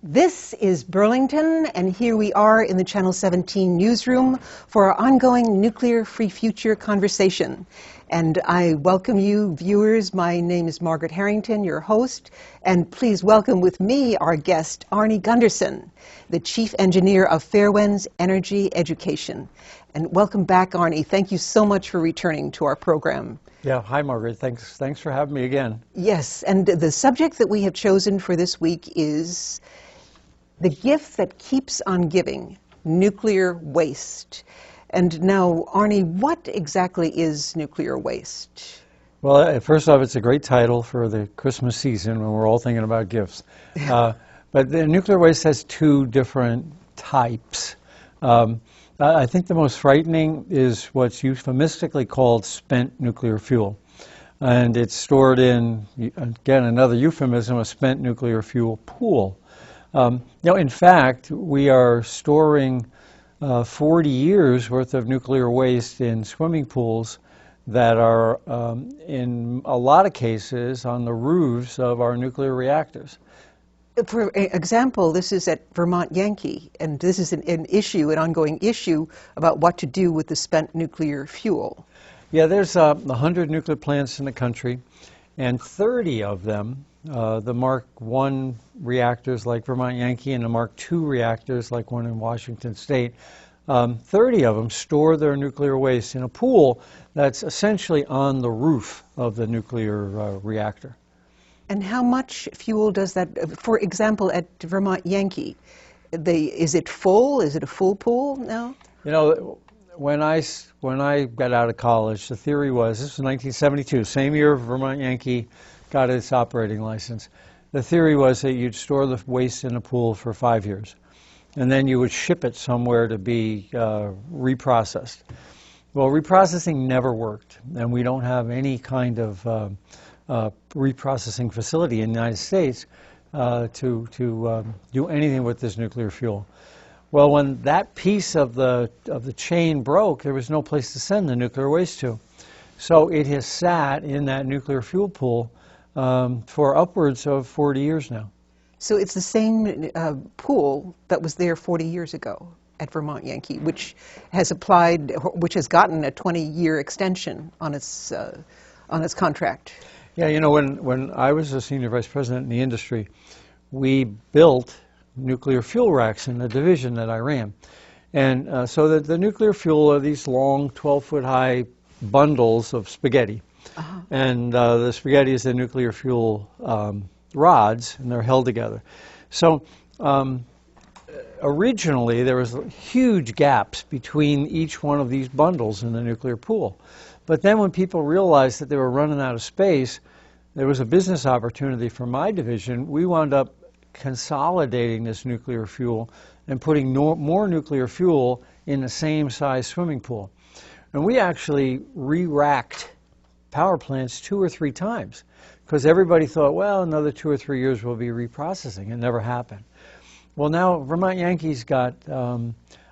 This is Burlington, and here we are in the Channel 17 newsroom for our ongoing nuclear-free future conversation. And I welcome you, viewers. My name is Margaret Harrington, your host, and please welcome with me our guest, Arnie Gundersen, the Chief Engineer of Fairewinds Energy Education. And welcome back, Arnie. Thank you so much for returning to our program. Yeah, hi Margaret. Thanks for having me again. Yes, and the subject that we have chosen for this week is the gift that keeps on giving, nuclear waste. And now, Arnie, what exactly is nuclear waste? Well, first off, it's a great title for the Christmas season when we're all thinking about gifts. But the nuclear waste has two different types. I think the most frightening is what's euphemistically called spent nuclear fuel. And it's stored in, again, another euphemism, a spent nuclear fuel pool. In fact, we are storing 40 years worth of nuclear waste in swimming pools that are, in a lot of cases, on the roofs of our nuclear reactors. For example, this is at Vermont Yankee, and this is an ongoing issue about what to do with the spent nuclear fuel. Yeah, there's 100 nuclear plants in the country, and 30 of them, the Mark I reactors like Vermont Yankee and the Mark II reactors like one in Washington State, 30 of them store their nuclear waste in a pool that's essentially on the roof of the nuclear reactor. And how much fuel does that, for example, at Vermont Yankee, is it full? Is it a full pool now? You know, when I got out of college, the theory was, this was 1972, same year Vermont Yankee got its operating license. The theory was that you'd store the waste in a pool for 5 years, and then you would ship it somewhere to be reprocessed. Well, reprocessing never worked, and we don't have any kind of reprocessing facility in the United States to do anything with this nuclear fuel. Well, when that piece of the chain broke, there was no place to send the nuclear waste to. So it has sat in that nuclear fuel pool for upwards of 40 years now. So it's the same pool that was there 40 years ago at Vermont Yankee, which has gotten a 20-year extension on its contract. Yeah, you know, when I was a senior vice president in the industry, we built nuclear fuel racks in the division that I ran. And so that the nuclear fuel are these long 12-foot high bundles of spaghetti. Uh-huh. And the spaghetti is the nuclear fuel rods, and they're held together. So originally there was huge gaps between each one of these bundles in the nuclear pool. But then when people realized that they were running out of space, there was a business opportunity for my division. We wound up consolidating this nuclear fuel and putting more nuclear fuel in the same size swimming pool. And we actually re-racked power plants 2 or 3 times because everybody thought, well, another 2 or 3 years we'll be reprocessing. It never happened. Well, now Vermont Yankee's got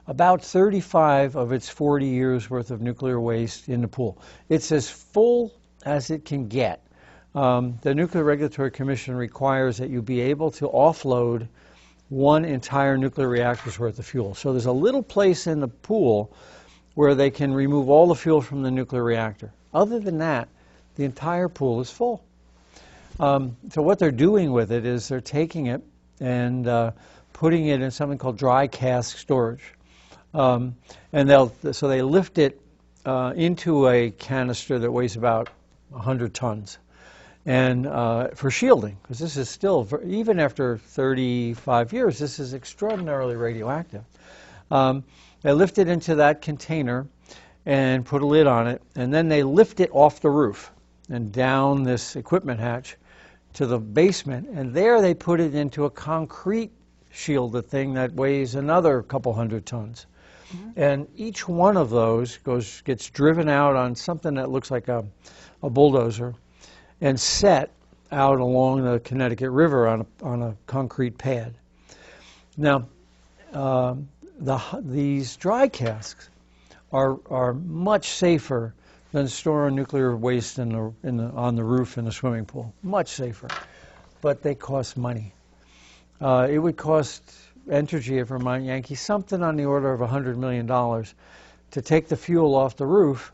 about 35 of its 40 years worth of nuclear waste in the pool. It's as full as it can get. The Nuclear Regulatory Commission requires that you be able to offload one entire nuclear reactor's worth of fuel. So there's a little place in the pool where they can remove all the fuel from the nuclear reactor. Other than that, the entire pool is full. So what they're doing with it is they're taking it and putting it in something called dry cask storage. And so they lift it into a canister that weighs about 100 tons. And for shielding, because this is still, even after 35 years, this is extraordinarily radioactive. They lift it into that container and put a lid on it, and then they lift it off the roof and down this equipment hatch to the basement, and there they put it into a concrete shielded thing that weighs another couple hundred tons. Mm-hmm. And each one of those gets driven out on something that looks like a bulldozer and set out along the Connecticut River on a concrete pad. Now, these dry casks are much safer than storing nuclear waste on the roof in the swimming pool. Much safer, but they cost money. it would cost Entergy at Vermont Yankee something on the order of $100 million to take the fuel off the roof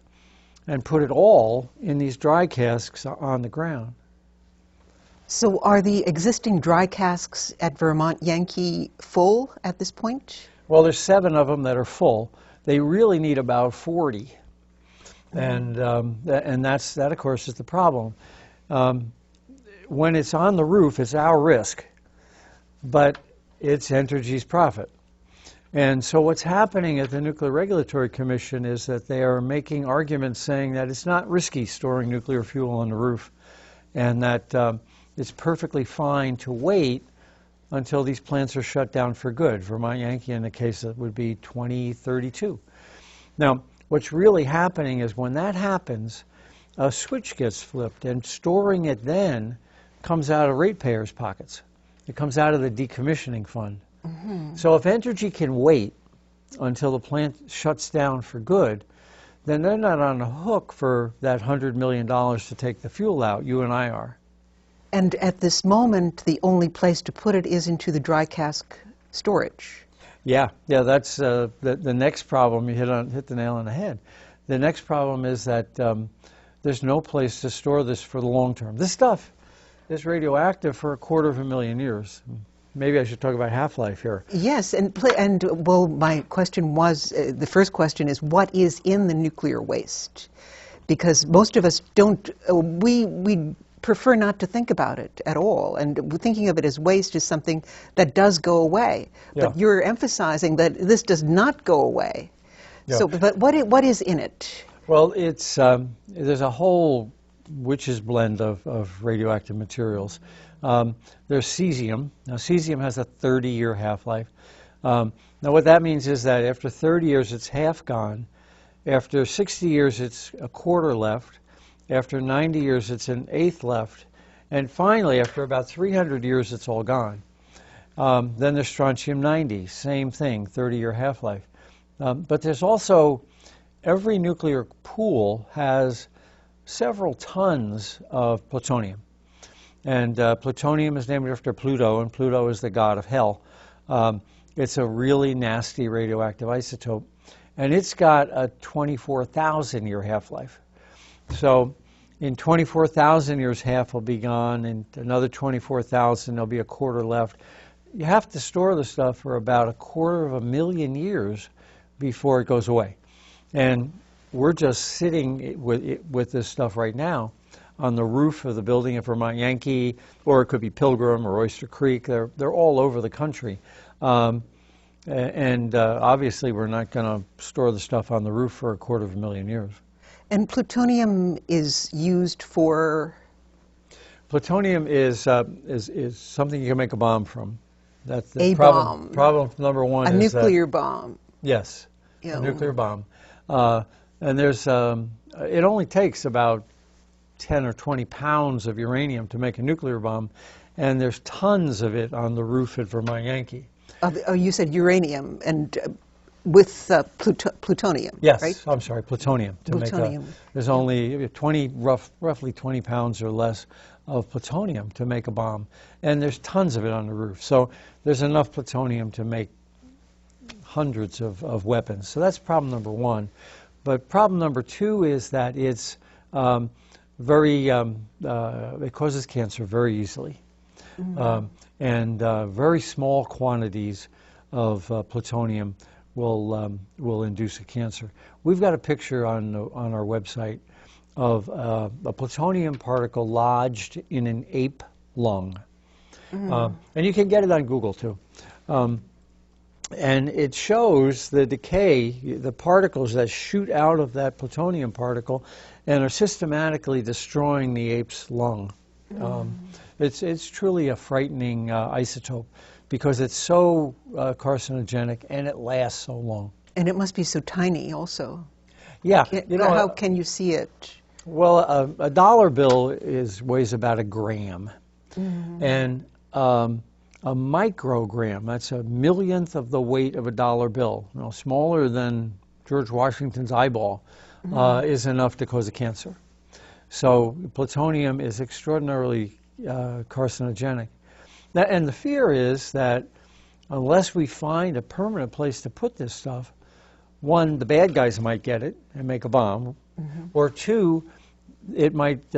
and put it all in these dry casks on the ground. So are the existing dry casks at Vermont Yankee full at this point? Well, there's 7 of them that are full. They really need about 40. And that, of course, is the problem. When it's on the roof, it's our risk, but it's Entergy's profit. And so what's happening at the Nuclear Regulatory Commission is that they are making arguments saying that it's not risky storing nuclear fuel on the roof, and that it's perfectly fine to wait until these plants are shut down for good. Vermont Yankee, in the case, that would be 2032. Now, what's really happening is when that happens, a switch gets flipped, and storing it then comes out of ratepayers' pockets. It comes out of the decommissioning fund. Mm-hmm. So if Entergy can wait until the plant shuts down for good, then they're not on the hook for that $100 million to take the fuel out. You and I are. And at this moment, the only place to put it is into the dry cask storage. Yeah, that's the next problem. You hit the nail on the head. The next problem is that there's no place to store this for the long term. This stuff is radioactive for 250,000 years. Maybe I should talk about half-life here. Yes, and well, my question was, the first question is, what is in the nuclear waste? Because most of us don't, we prefer not to think about it at all, and thinking of it as waste is something that does go away. Yeah. But you're emphasizing that this does not go away. Yeah. So, but what is in it? Well, it's there's a whole witch's blend of radioactive materials. There's cesium. Now, cesium has a 30-year half-life. Now, what that means is that after 30 years, it's half gone. After 60 years, it's a quarter left. After 90 years, it's an eighth left. And finally, after about 300 years, it's all gone. Then there's strontium-90, same thing, 30-year half-life. But there's also, every nuclear pool has several tons of plutonium. And plutonium is named after Pluto, and Pluto is the god of hell. It's a really nasty radioactive isotope. And it's got a 24,000-year half-life. So in 24,000 years, half will be gone. In another 24,000, there'll be a quarter left. You have to store the stuff for about 250,000 years before it goes away. And we're just sitting with this stuff right now on the roof of the building at Vermont Yankee, or it could be Pilgrim or Oyster Creek. They're all over the country. Obviously, we're not going to store the stuff on the roof for 250,000 years. And plutonium is used for? Plutonium is something you can make a bomb from. That's the a problem. bomb. Problem number one a is nuclear bomb. Yes, Yeah. a nuclear bomb. And there's it only takes about 10 or 20 pounds of uranium to make a nuclear bomb, and there's tons of it on the roof at Vermont Yankee. Oh, you said uranium and with plutonium. Yes, right? I'm sorry, plutonium. Plutonium. There's only roughly 20 pounds or less of plutonium to make a bomb, and there's tons of it on the roof. So there's enough plutonium to make hundreds of weapons. So that's problem number one. But problem number two is that it's it causes cancer very easily. Mm-hmm. And very small quantities of plutonium will induce a cancer. We've got a picture on our website of a plutonium particle lodged in an ape lung. Mm. And you can get it on Google, too. And it shows the decay, the particles that shoot out of that plutonium particle and are systematically destroying the ape's lung. Mm. It's truly a frightening isotope because it's so carcinogenic and it lasts so long. And it must be so tiny also. Yeah. How can you see it? Well, a dollar bill weighs about 1 gram. Mm-hmm. And a microgram, that's 1/millionth of the weight of a dollar bill, smaller than George Washington's eyeball, mm-hmm. Is enough to cause a cancer. So plutonium is extraordinarily carcinogenic. And the fear is that unless we find a permanent place to put this stuff, one, the bad guys might get it and make a bomb, or two, it might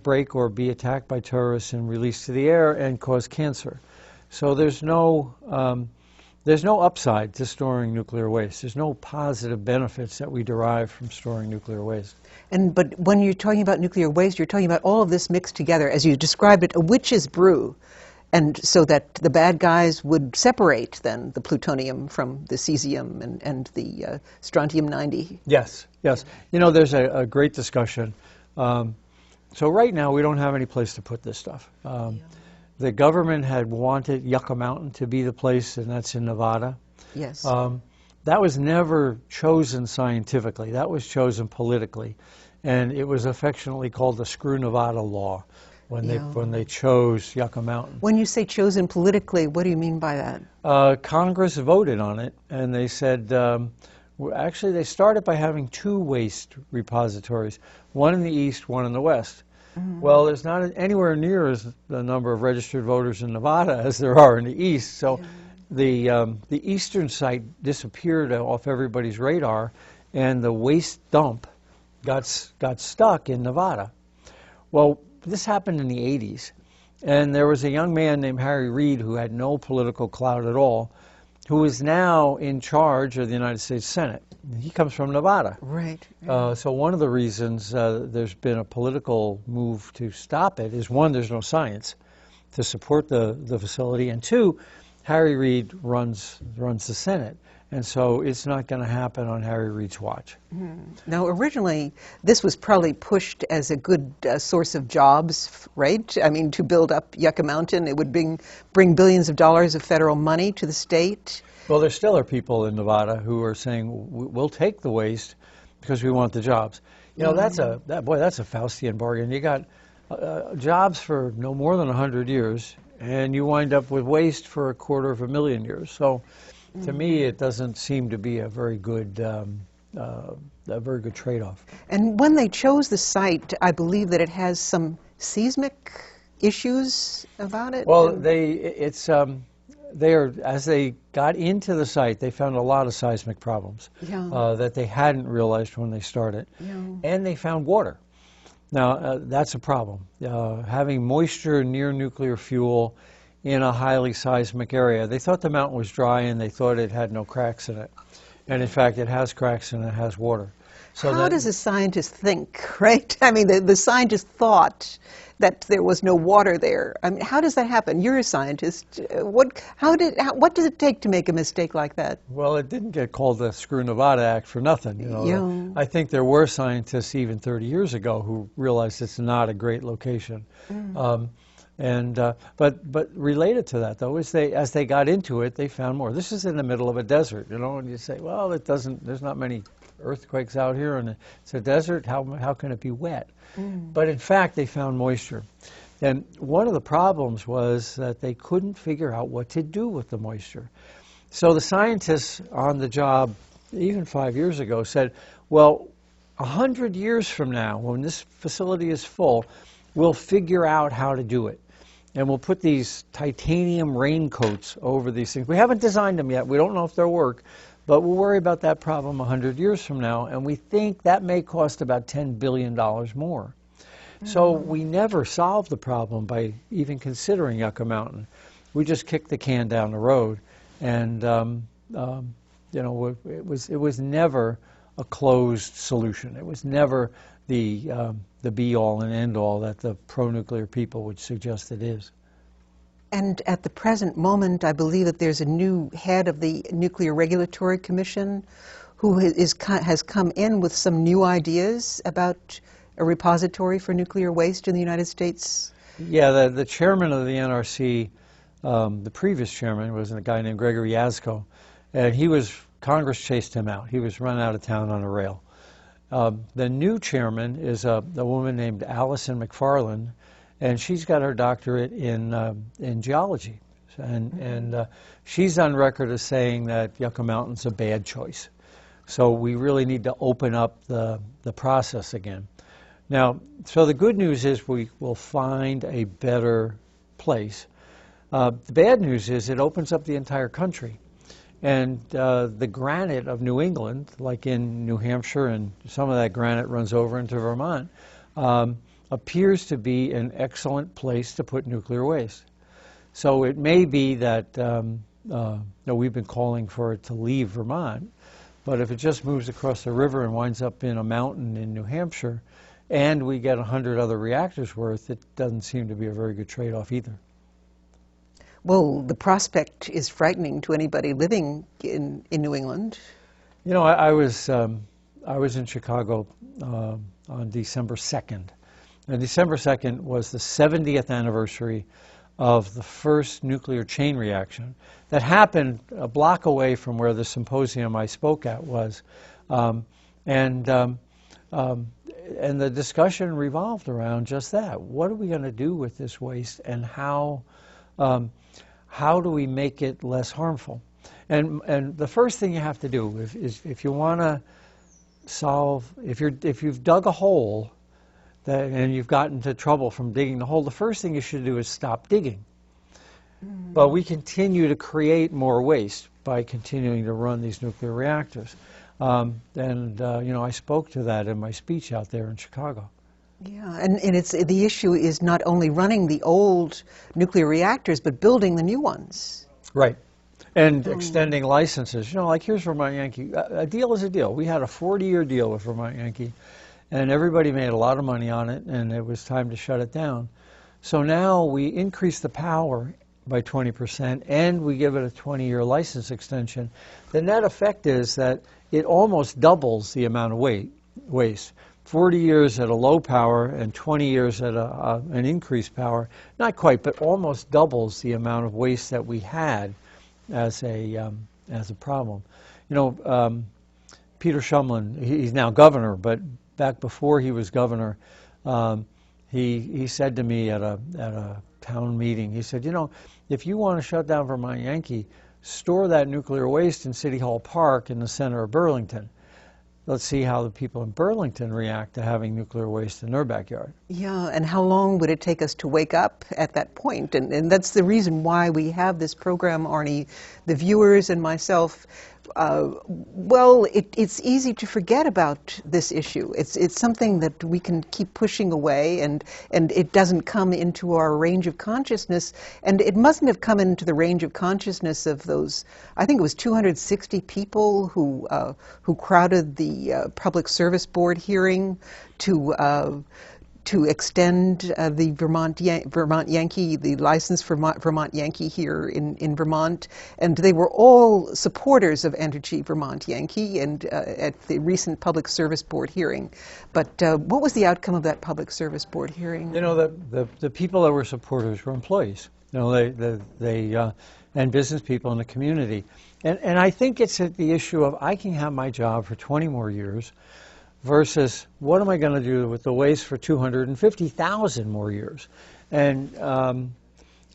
break or be attacked by terrorists and released to the air and cause cancer. So there's no upside to storing nuclear waste. There's no positive benefits that we derive from storing nuclear waste. But when you're talking about nuclear waste, you're talking about all of this mixed together, as you described it, a witch's brew. And so that the bad guys would separate then the plutonium from the cesium and the strontium-90. Yes, yes. You know, there's a great discussion. So right now we don't have any place to put this stuff. The government had wanted Yucca Mountain to be the place, and that's in Nevada. Yes. That was never chosen scientifically. That was chosen politically. And it was affectionately called the Screw Nevada Law when they chose Yucca Mountain. When you say chosen politically, what do you mean by that? Congress voted on it, and they said, actually they started by having two waste repositories, one in the east, one in the west. Well, there's not anywhere near as the number of registered voters in Nevada as there are in the east, so the eastern site disappeared off everybody's radar, and the waste dump got stuck in Nevada. Well, this happened in the 80s, and there was a young man named Harry Reid who had no political clout at all, who is now in charge of the United States Senate. He comes from Nevada. Right. So one of the reasons there's been a political move to stop it is, one, there's no science to support the facility, and two, Harry Reid runs the Senate. And so it's not going to happen on Harry Reid's watch. Now, originally, this was probably pushed as a good source of jobs, right? I mean, to build up Yucca Mountain, it would bring billions of dollars of federal money to the state. Well, there still are people in Nevada who are saying, we'll take the waste because we want the jobs. You know, that's a Faustian bargain. You got jobs for no more than 100 years, and you wind up with waste for 250,000 years. So, to me, it doesn't seem to be a very good trade-off. And when they chose the site, I believe that it has some seismic issues about it. Well, as they got into the site, they found a lot of seismic problems that they hadn't realized when they started, and they found water. Now, that's a problem. Having moisture near nuclear fuel in a highly seismic area. They thought the mountain was dry, and they thought it had no cracks in it. And in fact, it has cracks and it has water. So how does a scientist think, right? I mean, the scientist thought that there was no water there. I mean, how does that happen? You're a scientist. What does it take to make a mistake like that? Well, it didn't get called the Screw Nevada Act for nothing. You know, I think there were scientists even 30 years ago who realized it's not a great location. But related to that, though, is as they got into it, they found more. This is in the middle of a desert, you know, and you say, well, there's not many earthquakes out here, and it's a desert. How can it be wet? But in fact, they found moisture. And one of the problems was that they couldn't figure out what to do with the moisture. So the scientists on the job, even 5 years ago, said, well, 100 years from now, when this facility is full, we'll figure out how to do it. And we'll put these titanium raincoats over these things. We haven't designed them yet. We don't know if they'll work. But we'll worry about that problem 100 years from now. And we think that may cost about $10 billion more. So we never solved the problem by even considering Yucca Mountain. We just kicked the can down the road. And, you know, it was never a closed solution. It was never the be-all and end-all that the pro-nuclear people would suggest it is. And at the present moment, I believe that there's a new head of the Nuclear Regulatory Commission who has come in with some new ideas about a repository for nuclear waste in the United States. Yeah, the chairman of the NRC, the previous chairman, was a guy named Gregory Yazko, and Congress chased him out. He was run out of town on a rail. The new chairman is a woman named Allison McFarland, and she's got her doctorate in geology. And she's on record as saying that Yucca Mountain's a bad choice. So we really need to open up the process again. Now, so the good news is we will find a better place. The bad news is it opens up the entire country. And the granite of New England, like in New Hampshire, and some of that granite runs over into Vermont, appears to be an excellent place to put nuclear waste. So it may be that we've been calling for it to leave Vermont, but if it just moves across the river and winds up in a mountain in New Hampshire, and we get 100 other reactors worth, it doesn't seem to be a very good trade-off either. Well, the prospect is frightening to anybody living in New England. You know, I was in Chicago on December 2nd. And December 2nd was the 70th anniversary of the first nuclear chain reaction that happened a block away from where the symposium I spoke at was. And the discussion revolved around just that. What are we going to do with this waste, and how do we make it less harmful? And the first thing you have to do is if you want to solve, if you've dug a hole and you've gotten into trouble from digging the hole, the first thing you should do is stop digging. But we continue to create more waste by continuing to run these nuclear reactors. I spoke to that in my speech out there in Chicago. Yeah, and the issue is not only running the old nuclear reactors, but building the new ones. Right. And extending licenses. You know, like here's Vermont Yankee. A deal is a deal. We had a 40-year deal with Vermont Yankee, and everybody made a lot of money on it, and it was time to shut it down. So now we increase the power by 20%, and we give it a 20-year license extension. The net effect is that it almost doubles the amount of waste. 40 years at a low power and 20 years at an increased power, not quite, but almost doubles the amount of waste that we had as a problem. You know, Peter Shumlin, he's now governor, but back before he was governor, he said to me at a town meeting, he said, you know, if you want to shut down Vermont Yankee, store that nuclear waste in City Hall Park in the center of Burlington. Let's see how the people in Burlington react to having nuclear waste in their backyard. Yeah, and how long would it take us to wake up at that point? And that's the reason why we have this program, Arnie. The viewers and myself, it's easy to forget about this issue. It's something that we can keep pushing away, and it doesn't come into our range of consciousness. And it mustn't have come into the range of consciousness of those, I think it was 260 people who crowded the Public Service Board hearing to extend the Vermont Yankee, the license for Vermont Yankee here in Vermont. And they were all supporters of Entergy Vermont Yankee and at the recent Public Service Board hearing. But what was the outcome of that Public Service Board hearing? You know, the people that were supporters were employees. You know, they and business people in the community. And I think it's the issue of I can have my job for 20 more years versus what am I going to do with the waste for 250,000 more years? And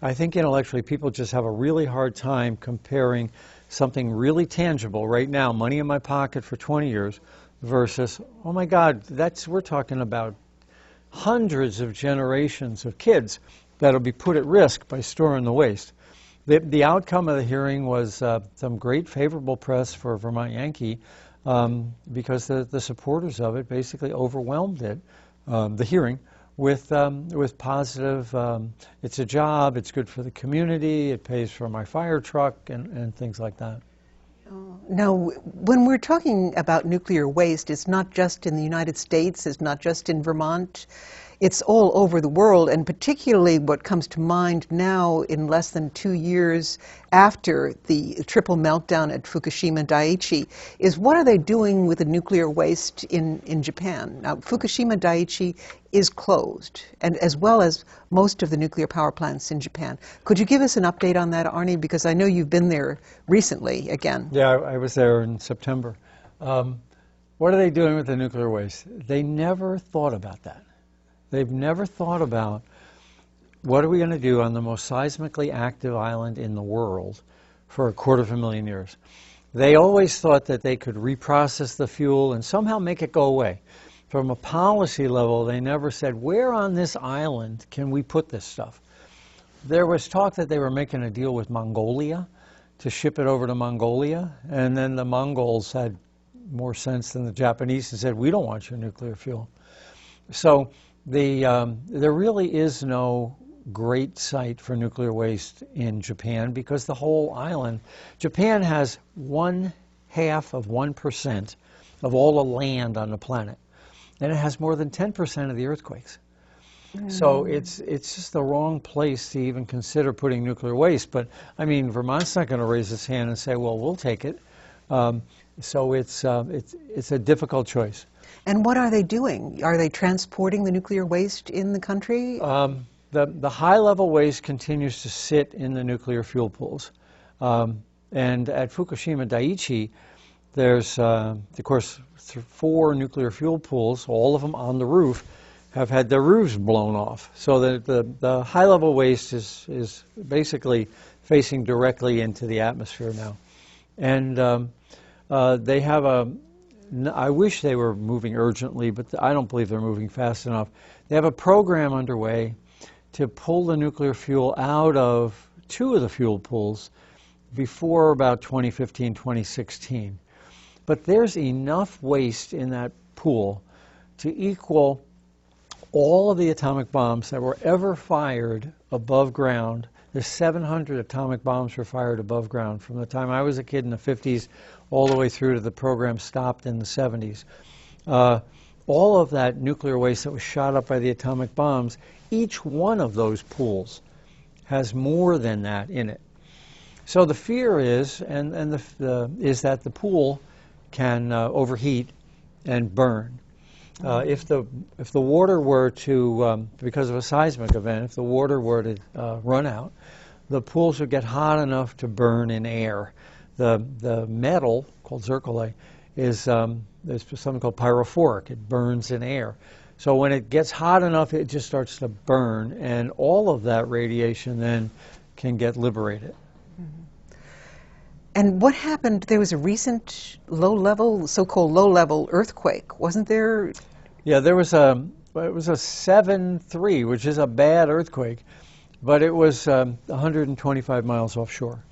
I think intellectually people just have a really hard time comparing something really tangible right now, money in my pocket for 20 years, versus, oh my God, we're talking about hundreds of generations of kids that'll be put at risk by storing the waste. The outcome of the hearing was some great favorable press for Vermont Yankee, because the supporters of it basically overwhelmed it, the hearing, with positive, it's a job, it's good for the community, it pays for my fire truck, and things like that. Now, when we're talking about nuclear waste, it's not just in the United States, it's not just in Vermont. It's all over the world, and particularly what comes to mind now in less than 2 years after the triple meltdown at Fukushima Daiichi is what are they doing with the nuclear waste in Japan? Now, Fukushima Daiichi is closed, and as well as most of the nuclear power plants in Japan. Could you give us an update on that, Arnie? Because I know you've been there recently again. Yeah, I was there in September. What are they doing with the nuclear waste? They never thought about that. They've never thought about what are we going to do on the most seismically active island in the world for 250,000 years. They always thought that they could reprocess the fuel and somehow make it go away. From a policy level, they never said, where on this island can we put this stuff? There was talk that they were making a deal with Mongolia to ship it over to Mongolia, and then the Mongols had more sense than the Japanese and said, we don't want your nuclear fuel. So there really is no great site for nuclear waste in Japan because the whole island, Japan has 0.5% of all the land on the planet, and it has more than 10% of the earthquakes. So it's just the wrong place to even consider putting nuclear waste. But I mean, Vermont's not going to raise its hand and say, "Well, we'll take it." So it's a difficult choice. And what are they doing? Are they transporting the nuclear waste in the country? The high-level waste continues to sit in the nuclear fuel pools. And at Fukushima Daiichi, there's, of course, 4 nuclear fuel pools, all of them on the roof, have had their roofs blown off. So the high-level waste is basically facing directly into the atmosphere now. And they have I wish they were moving urgently, but I don't believe they're moving fast enough. They have a program underway to pull the nuclear fuel out of 2 of the fuel pools before about 2015, 2016. But there's enough waste in that pool to equal all of the atomic bombs that were ever fired above ground. There's 700 atomic bombs were fired above ground from the time I was a kid in the 50s all the way through to the program stopped in the 70s. All of that nuclear waste that was shot up by the atomic bombs, each one of those pools has more than that in it. So the fear is, is that the pool can overheat and burn. If the water were to, because of a seismic event, if the water were to run out, the pools would get hot enough to burn in air. The metal, called zircon, is there's something called pyrophoric. It burns in air. So when it gets hot enough, it just starts to burn, and all of that radiation then can get liberated. And what happened? There was a recent low-level, so-called low-level earthquake, wasn't there? Yeah, it was a 7.3, which is a bad earthquake, but it was 125 miles offshore.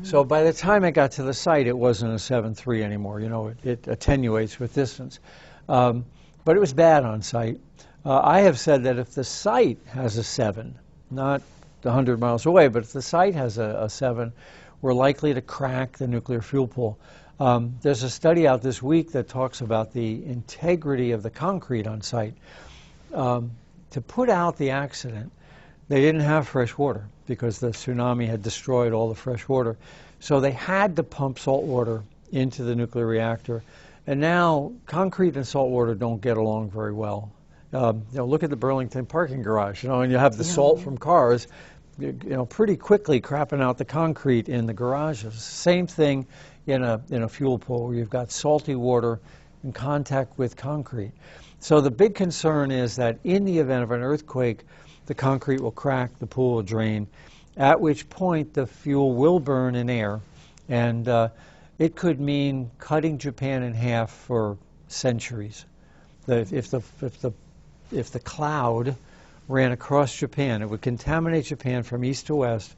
So by the time it got to the site, it wasn't a 7.3 anymore. You know, it attenuates with distance. But it was bad on site. I have said that if the site has a 7, not 100 miles away, but if the site has a 7, we're likely to crack the nuclear fuel pool. There's a study out this week that talks about the integrity of the concrete on site. To put out the accident, they didn't have fresh water because the tsunami had destroyed all the fresh water. So they had to pump salt water into the nuclear reactor. And now concrete and salt water don't get along very well. You know, look at the Burlington parking garage, you know, and you have the salt from cars, you know, pretty quickly crapping out the concrete in the garages. Same thing in a fuel pool where you've got salty water in contact with concrete. So the big concern is that in the event of an earthquake, the concrete will crack, the pool will drain, at which point the fuel will burn in air. And it could mean cutting Japan in half for centuries. If the cloud ran across Japan, it would contaminate Japan from east to west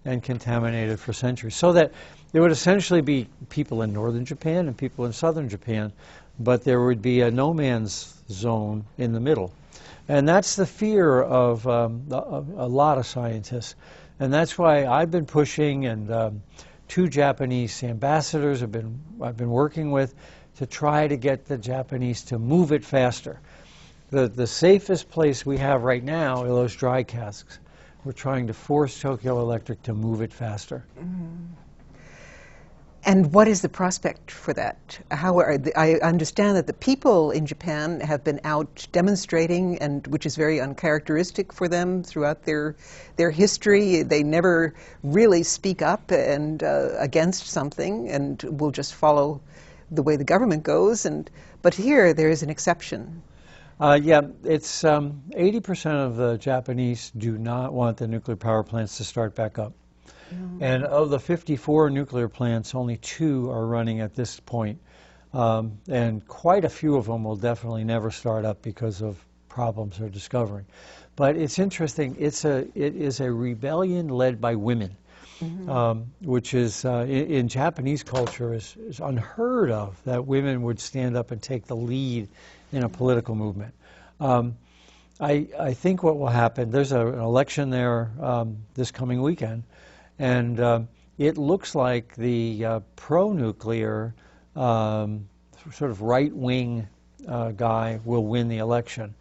and contaminate it for centuries. So that there would essentially be people in northern Japan and people in southern Japan, but there would be a no man's zone in the middle. And that's the fear of a lot of scientists. And that's why I've been pushing, and 2 Japanese ambassadors I've been working with to try to get the Japanese to move it faster. The safest place we have right now are those dry casks. We're trying to force Tokyo Electric to move it faster. And what is the prospect for that? I understand that the people in Japan have been out demonstrating, and which is very uncharacteristic for them throughout their history. They never really speak up and against something, and will just follow the way the government goes. But here there is an exception. Yeah, it's 80% of the Japanese do not want the nuclear power plants to start back up. And of the 54 nuclear plants, only 2 are running at this point. And quite a few of them will definitely never start up because of problems they're discovering. But it's interesting. It is a rebellion led by women, which is in Japanese culture is unheard of, that women would stand up and take the lead in a political movement. I think what will happen, there's an election there this coming weekend, and it looks like the pro-nuclear sort of right-wing guy will win the election.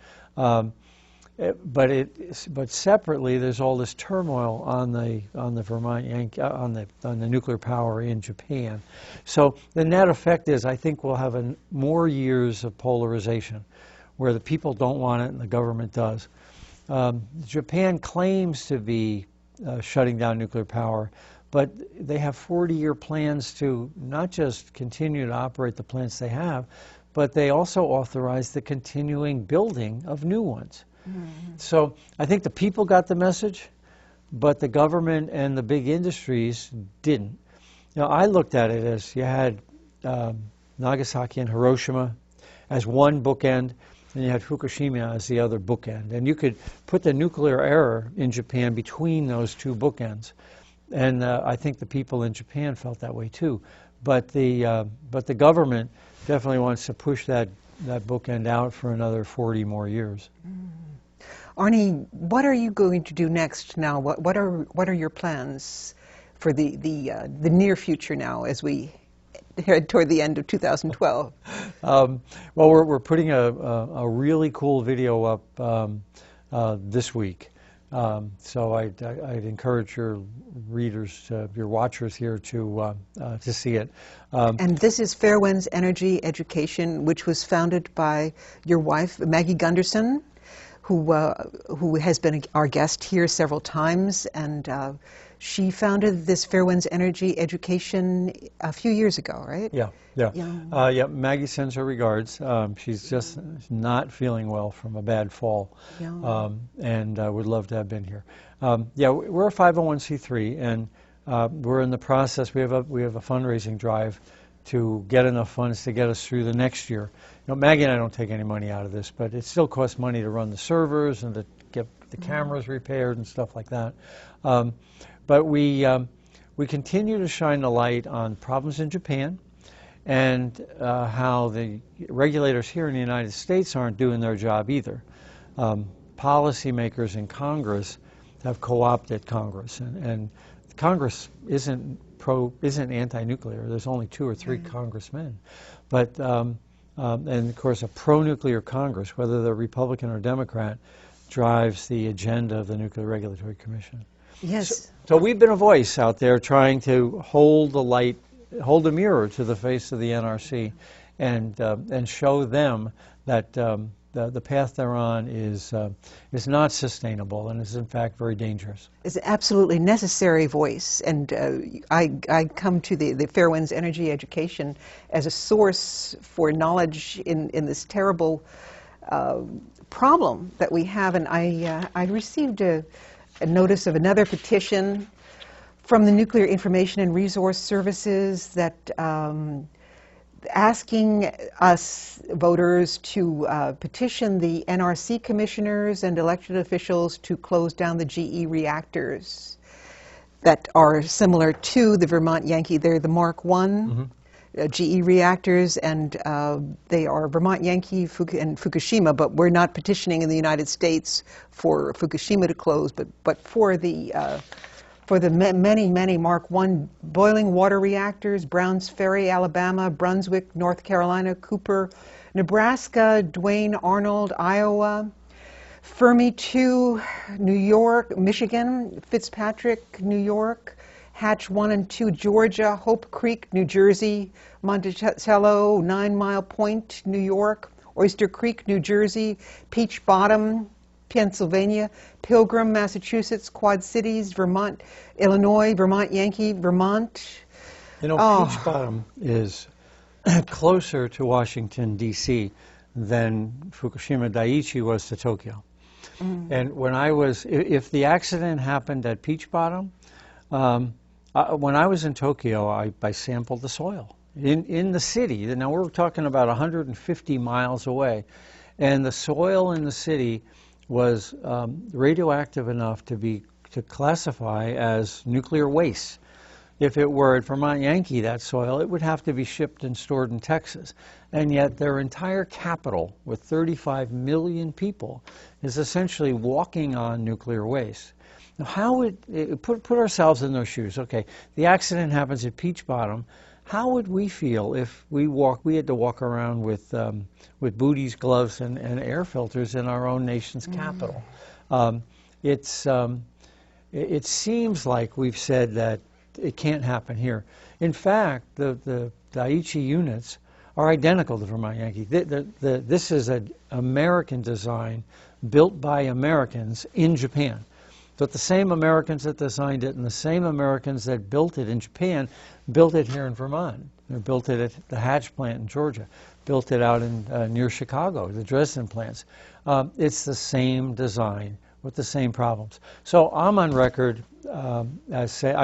But separately, there's all this turmoil on the Vermont Yankee on the nuclear power in Japan. So the net effect is, I think we'll have more years of polarization, where the people don't want it and the government does. Japan claims to be shutting down nuclear power, but they have 40-year plans to not just continue to operate the plants they have, but they also authorize the continuing building of new ones. So I think the people got the message, but the government and the big industries didn't. Now, I looked at it as you had Nagasaki and Hiroshima as one bookend, and you had Fukushima as the other bookend. And you could put the nuclear era in Japan between those two bookends. And I think the people in Japan felt that way too. But the government definitely wants to push that bookend out for another 40 more years. Arnie, what are you going to do next now? What are your plans for the near future now as we head toward the end of 2012? Well, we're putting a really cool video up this week. So I'd encourage your readers, your watchers here to see it. And this is Fairewinds Energy Education, which was founded by your wife, Maggie Gundersen, who has been our guest here several times, and she founded this Fairewinds Energy Education a few years ago, right? Yeah. Maggie sends her regards. She's just not feeling well from a bad fall, and would love to have been here. We're a 501c3, and we're in the process. We have a fundraising drive to get enough funds to get us through the next year. Maggie and I don't take any money out of this, but it still costs money to run the servers and to get the cameras repaired and stuff like that. But we continue to shine the light on problems in Japan, and how the regulators here in the United States aren't doing their job either. Policymakers in Congress have co-opted Congress, and Congress isn't anti-nuclear. There's only 2 or 3 congressmen, but and of course a pro-nuclear Congress, whether they're Republican or Democrat, drives the agenda of the Nuclear Regulatory Commission. Yes. So we've been a voice out there trying to hold a mirror to the face of the NRC, and show them that the path they're on is not sustainable and is in fact very dangerous. It's an absolutely necessary voice, and I come to the Fairewinds Energy Education as a source for knowledge in this terrible problem that we have, and I received a notice of another petition from the Nuclear Information and Resource Services that asking us voters to petition the NRC commissioners and elected officials to close down the GE reactors that are similar to the Vermont Yankee. They're the Mark I GE reactors, and they are Vermont Yankee and Fukushima, but we're not petitioning in the United States for Fukushima to close, but for the many Mark I boiling water reactors: Browns Ferry, Alabama; Brunswick, North Carolina; Cooper, Nebraska; Duane Arnold, Iowa; Fermi II, New York; Michigan; Fitzpatrick, New York; Hatch 1 and 2, Georgia; Hope Creek, New Jersey; Monticello, 9 Mile Point, New York; Oyster Creek, New Jersey; Peach Bottom, Pennsylvania; Pilgrim, Massachusetts; Quad Cities, Vermont; Illinois; Vermont Yankee, Vermont. Peach Bottom is closer to Washington, D.C. than Fukushima Daiichi was to Tokyo. And when if the accident happened at Peach Bottom, when I was in Tokyo, I sampled the soil in the city. Now we're talking about 150 miles away, and the soil in the city was radioactive enough to classify as nuclear waste. If it were at Vermont Yankee, that soil, it would have to be shipped and stored in Texas. And yet their entire capital, with 35 million people, is essentially walking on nuclear waste. Now, how would, put ourselves in those shoes. Okay, the accident happens at Peach Bottom. How would we feel if we had to walk around with booties, gloves, and air filters in our own nation's capital? It seems like we've said that it can't happen here. In fact, the Daiichi units are identical to Vermont Yankee. This is an American design built by Americans in Japan. But the same Americans that designed it and the same Americans that built it in Japan built it here in Vermont. They built it at the Hatch plant in Georgia, built it out in near Chicago, the Dresden plants. It's the same design with the same problems. So I'm on record as say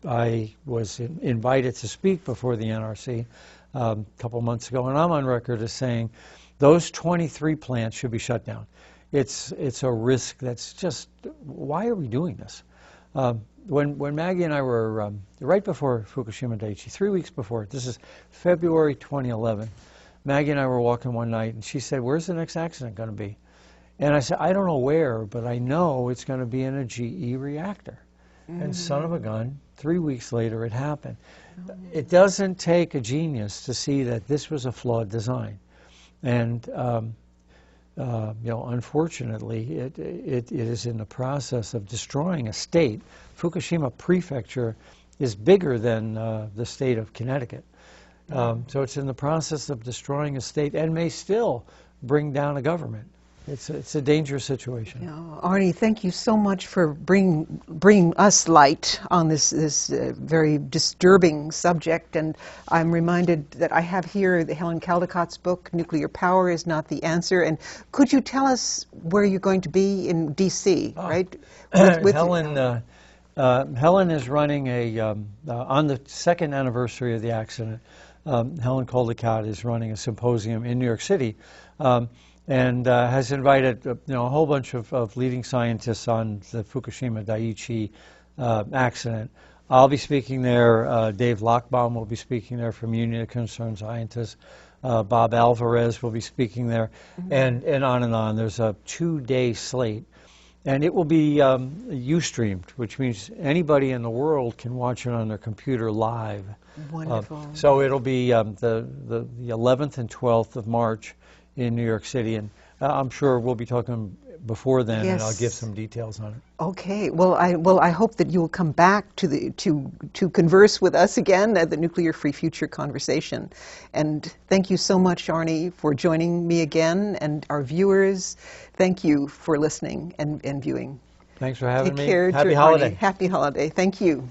I was invited to speak before the NRC a couple months ago, and I'm on record as saying those 23 plants should be shut down. It's a risk that's just, why are we doing this? When Maggie and I were, right before Fukushima Daiichi, 3 weeks before, this is February 2011, Maggie and I were walking one night, and she said, "Where's the next accident going to be?" And I said, "I don't know where, but I know it's going to be in a GE reactor." And son of a gun, 3 weeks later it happened. It doesn't take a genius to see that this was a flawed design. And unfortunately, it is in the process of destroying a state. Fukushima Prefecture is bigger than the state of Connecticut. So it's in the process of destroying a state and may still bring down a government. It's a dangerous situation. Yeah. Arnie, thank you so much for bringing us light on this very disturbing subject. And I'm reminded that I have here the Helen Caldicott's book, Nuclear Power is Not the Answer. And could you tell us where you're going to be in D.C., right? With Helen is running on the second anniversary of the accident, Helen Caldicott is running a symposium in New York City. And has invited a whole bunch of leading scientists on the Fukushima Daiichi accident. I'll be speaking there. Dave Lochbaum will be speaking there from Union of Concerned Scientists. Bob Alvarez will be speaking there, and on and on. There's a 2-day slate, and it will be Ustreamed, which means anybody in the world can watch it on their computer live. Wonderful. So it'll be the 11th and 12th of March in New York City, and I'm sure we'll be talking before then, yes. And I'll give some details on it. Okay. Well, I hope that you will come back to converse with us again at the Nuclear Free Future conversation. And thank you so much, Arnie, for joining me again, and our viewers. Thank you for listening and viewing. Thanks for having me. Take care. Happy holiday. Arnie. Happy holiday. Thank you.